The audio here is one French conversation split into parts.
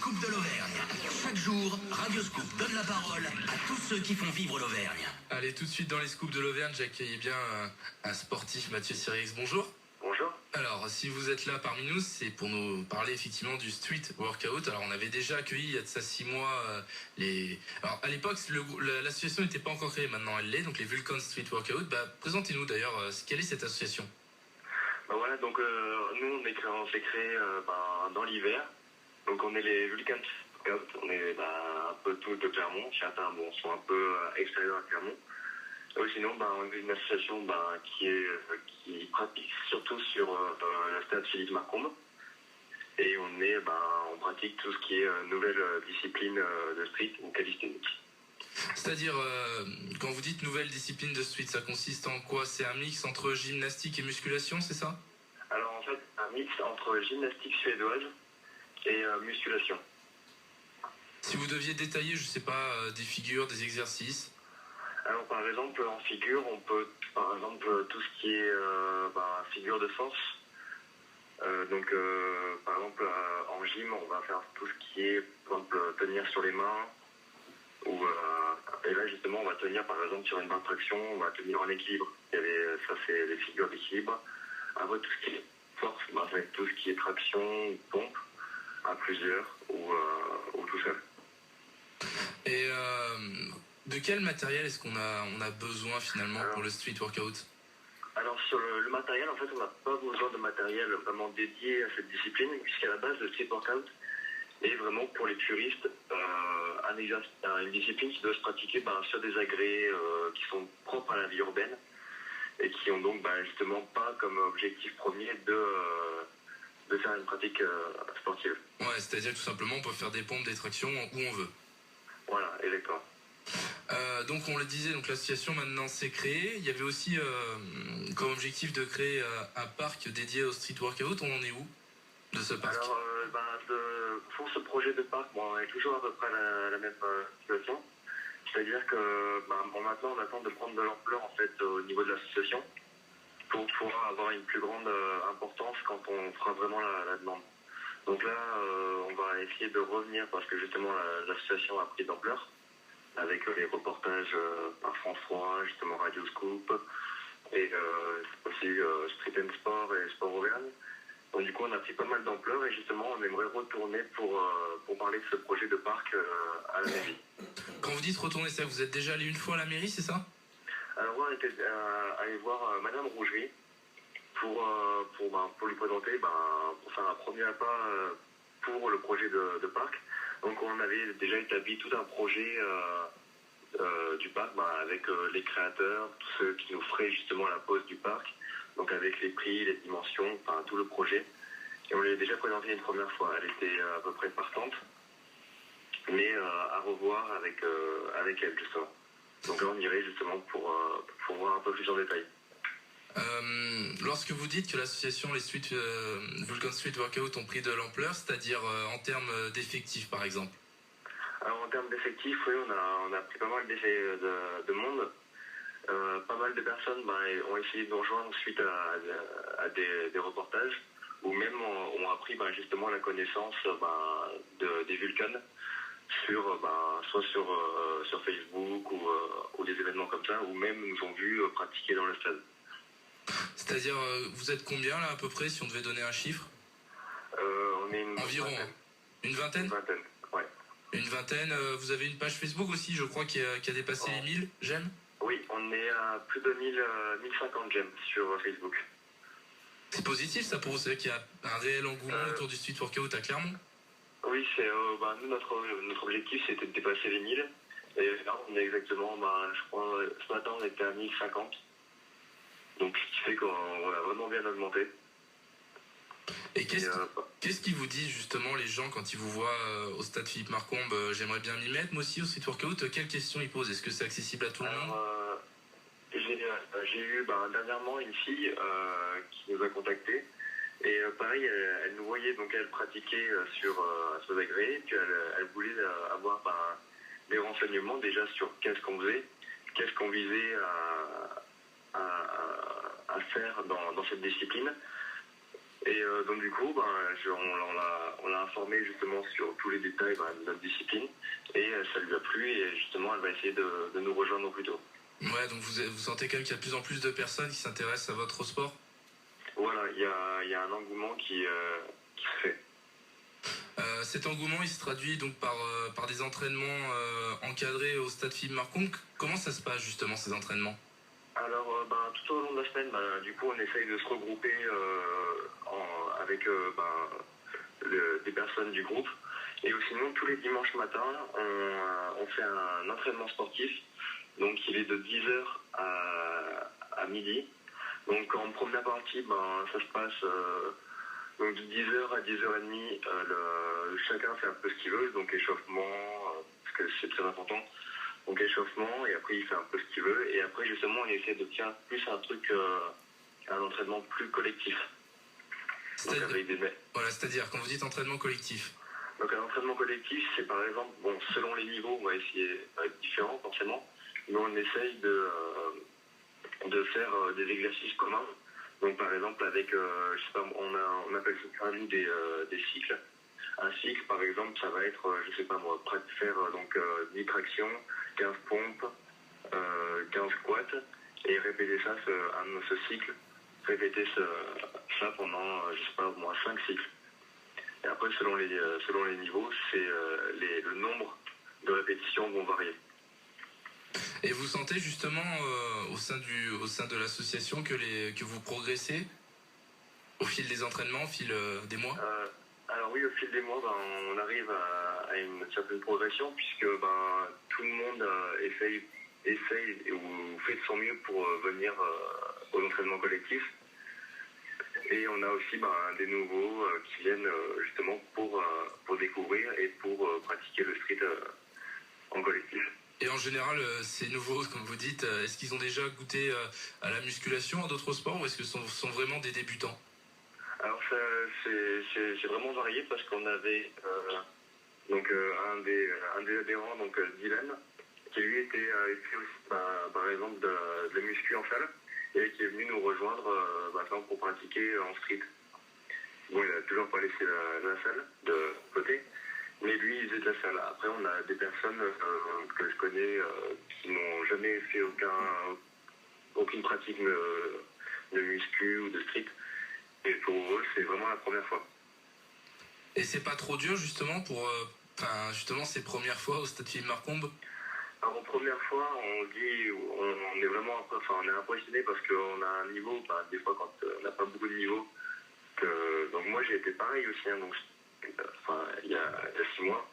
Scoop de l'Auvergne. Chaque jour, Radio Scoop donne la parole à tous ceux qui font vivre l'Auvergne. Allez, tout de suite dans les Scoops de l'Auvergne, j'accueille bien un sportif, Mathieu Sirix. Bonjour. Bonjour. Alors, si vous êtes là parmi nous, c'est pour nous parler effectivement du street workout. Alors, on avait déjà accueilli il y a de ça 6 mois Alors, à l'époque, l'association n'était pas encore créée, maintenant elle l'est, donc les Vulcan Street Workout. Présentez-nous d'ailleurs, quelle est cette association? Voilà, donc nous on s'est créé dans l'hiver. Donc on est les Vulcan Street Workout, on est un peu tout de Clermont. Certains sont un peu extérieurs à Clermont. Sinon, on est une association qui pratique surtout sur la stade Philippe Marcombe. Et on pratique tout ce qui est nouvelle discipline de street ou calisthenics. C'est-à-dire, quand vous dites nouvelle discipline de street, ça consiste en quoi? C'est un mix entre gymnastique et musculation, c'est ça? Alors en fait, un mix entre gymnastique suédoise et musculation. Si vous deviez détailler, je sais pas, des figures, des exercices. Alors par exemple en figure, on peut par exemple tout ce qui est figure de force. Par exemple en gym, on va faire tout ce qui est par exemple tenir sur les mains. Et là justement on va tenir par exemple sur une barre de traction, on va tenir en équilibre. Ça c'est les figures d'équilibre. Après tout ce qui est force, ça va être tout ce qui est traction, pompe, à plusieurs ou tout seul. Et de quel matériel est-ce qu'on a besoin finalement pour le street workout? Alors sur le matériel, en fait, on n'a pas besoin de matériel vraiment dédié à cette discipline, puisqu'à la base, le street workout est vraiment pour les puristes une discipline qui doit se pratiquer sur des agrès qui sont propres à la vie urbaine et qui ont donc justement pas comme objectif premier de faire une pratique sportive. Ouais, c'est-à-dire que tout simplement on peut faire des pompes, des tractions où on veut. Voilà, exactement. Donc on le disait, donc l'association maintenant s'est créée. Il y avait aussi comme objectif de créer un parc dédié au street workout. On en est où de ce parc? Alors pour ce projet de parc, on est toujours à peu près la même situation. C'est-à-dire que maintenant on attend de prendre de l'ampleur en fait au niveau de l'association pour pouvoir avoir une plus grande importance quand on fera vraiment la demande. Donc là on va essayer de revenir parce que justement l'association a pris d'ampleur avec les reportages par France 3, justement Radio Scoop et aussi Street and Sport et Sport Auvergne. Donc du coup on a pris pas mal d'ampleur et justement on aimerait retourner pour parler de ce projet de parc à la mairie. Quand vous dites retourner, ça, vous êtes déjà allé une fois à la mairie, c'est ça? Alors moi on était allé voir Madame Rougerie pour lui présenter, pour faire un premier pas pour le projet de parc. Donc on avait déjà établi tout un projet du parc avec les créateurs, tous ceux qui nous feraient justement la pose du parc, donc avec les prix, les dimensions, tout le projet. Et on l'avait déjà présenté une première fois, elle était à peu près partante, mais à revoir avec elle justement. Donc là on irait justement pour voir un peu plus en détail. Lorsque vous dites que l'association les Vulcan Street Workout ont pris de l'ampleur, c'est-à-dire en termes d'effectifs par exemple? Alors en termes d'effectifs, oui, on a pris pas mal de monde. Pas mal de personnes ont essayé de nous rejoindre suite à des reportages ou même ont appris justement la connaissance des Vulcan soit sur Facebook ou des événements comme ça, ou même nous ont vu pratiquer dans le stade. C'est-à-dire, vous êtes combien là à peu près, si on devait donner un chiffre? On est environ vingtaine. Une vingtaine? Une vingtaine, ouais. Une vingtaine, vous avez une page Facebook aussi, je crois, qui a dépassé les 1000 j'aime? Oui, on est à plus de 1050 j'aime sur Facebook. C'est positif ça pour vous, c'est qu'il y a un réel engouement autour du street workout à Clermont? Oui, nous, notre objectif c'était de dépasser les 1000. Et là, on est exactement, je crois, ce matin on était à 1050. Donc ce qui fait qu'on a vraiment bien augmenté. Et qu'est-ce qu'ils vous disent justement les gens quand ils vous voient au stade Philippe Marcombe? J'aimerais bien m'y mettre moi aussi au street workout. Quelles questions ils posent? Est-ce que c'est accessible à tout le monde? J'ai eu dernièrement une fille qui nous a contactés. Et pareil, elle nous voyait, donc elle pratiquait sur agréés, puis elle voulait avoir des renseignements déjà sur qu'est-ce qu'on faisait, qu'est-ce qu'on visait à faire dans cette discipline. Et donc du coup, on l'a informé justement sur tous les détails de notre discipline et ça lui a plu et justement elle va essayer de nous rejoindre au plus tôt. Ouais, donc vous sentez quand même qu'il y a de plus en plus de personnes qui s'intéressent à votre sport? Voilà, il y a un engouement qui se fait. Cet engouement, il se traduit donc par des entraînements encadrés au stade Philippe Marcombe. Comment ça se passe justement ces entraînements? Alors, tout au long de la semaine, du coup, on essaye de se regrouper avec des personnes du groupe. Et sinon, tous les dimanches matins, on fait un entraînement sportif. Donc, il est de 10h à midi. Donc, en première partie, ça se passe donc de 10h à 10h30. Chacun fait un peu ce qu'il veut, donc échauffement, parce que c'est très important. Donc échauffement, et après il fait un peu ce qu'il veut. Et après justement on essaie de faire plus un entraînement plus collectif. Donc avec des... Voilà, c'est-à-dire quand vous dites entraînement collectif. Donc un entraînement collectif, c'est par exemple, selon les niveaux, on va essayer d'être différent forcément, mais on essaye de faire des exercices communs. Donc par exemple avec, je sais pas, on appelle ça des cycles. Un cycle, par exemple, ça va être, je sais pas moi, faire 10 tractions, 15 pompes, 15 squats, et répéter ça, ce cycle, répéter ça pendant, je sais pas moi, 5 cycles. Et après, selon les niveaux, c'est le nombre de répétitions vont varier. Et vous sentez justement au sein de l'association que vous progressez au fil des entraînements, au fil des mois? Alors oui, au fil des mois, on arrive à une certaine progression puisque tout le monde essaye ou fait de son mieux pour venir aux entraînements collectifs. Et on a aussi des nouveaux qui viennent justement pour découvrir et pour pratiquer le street en collectif. Et en général, ces nouveaux, comme vous dites, est-ce qu'ils ont déjà goûté à la musculation, à d'autres sports, ou est-ce que ce sont vraiment des débutants? Alors c'est vraiment varié parce qu'on avait un des adhérents, donc Dylan, qui lui fait aussi par exemple de la muscu en salle et qui est venu nous rejoindre maintenant pour pratiquer en street. Bon, il a toujours pas laissé la salle de côté, mais lui il faisait de la salle. Après on a des personnes que je connais qui n'ont jamais fait aucune pratique de muscu ou de street. Et pour eux, c'est vraiment la première fois. Et c'est pas trop dur justement pour justement ces premières fois au stade Philippe Marcombe? Alors en première fois, on est vraiment on est impressionné parce qu'on a un niveau, des fois quand on n'a pas beaucoup de niveau. Donc moi j'ai été pareil aussi, donc il y a 6 mois.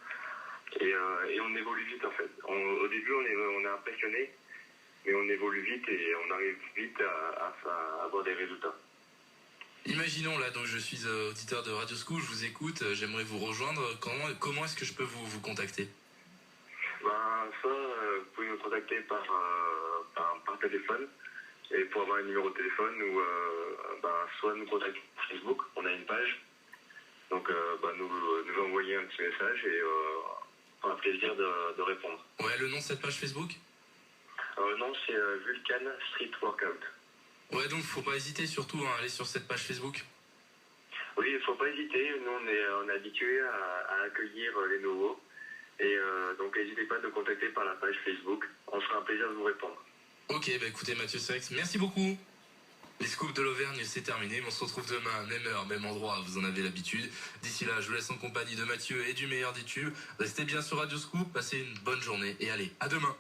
Et on évolue vite en fait. Au début on est impressionné, mais on évolue vite et on arrive vite à avoir des résultats. Imaginons là, donc je suis auditeur de Radio Scoop, je vous écoute, j'aimerais vous rejoindre. Comment est-ce que je peux vous contacter? Vous pouvez nous contacter par téléphone et pour avoir un numéro de téléphone ou soit nous contacter sur Facebook, on a une page. Donc nous envoyer un petit message et on aura plaisir de répondre. Ouais, le nom de cette page Facebook? Non, c'est Vulcan Street Workout. Ouais, donc faut pas hésiter surtout à aller sur cette page Facebook. Oui, il faut pas hésiter. Nous, on est habitués à accueillir les nouveaux. Et donc, n'hésitez pas à nous contacter par la page Facebook. On sera un plaisir de vous répondre. Ok, écoutez Mathieu Serex, merci beaucoup. Les scoops de l'Auvergne, c'est terminé. On se retrouve demain, même heure, même endroit, vous en avez l'habitude. D'ici là, je vous laisse en compagnie de Mathieu et du meilleur des tubes. Restez bien sur Radio Scoop, passez une bonne journée et allez, à demain.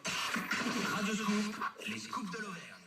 Radio Scoop, les scoops de l'Auvergne.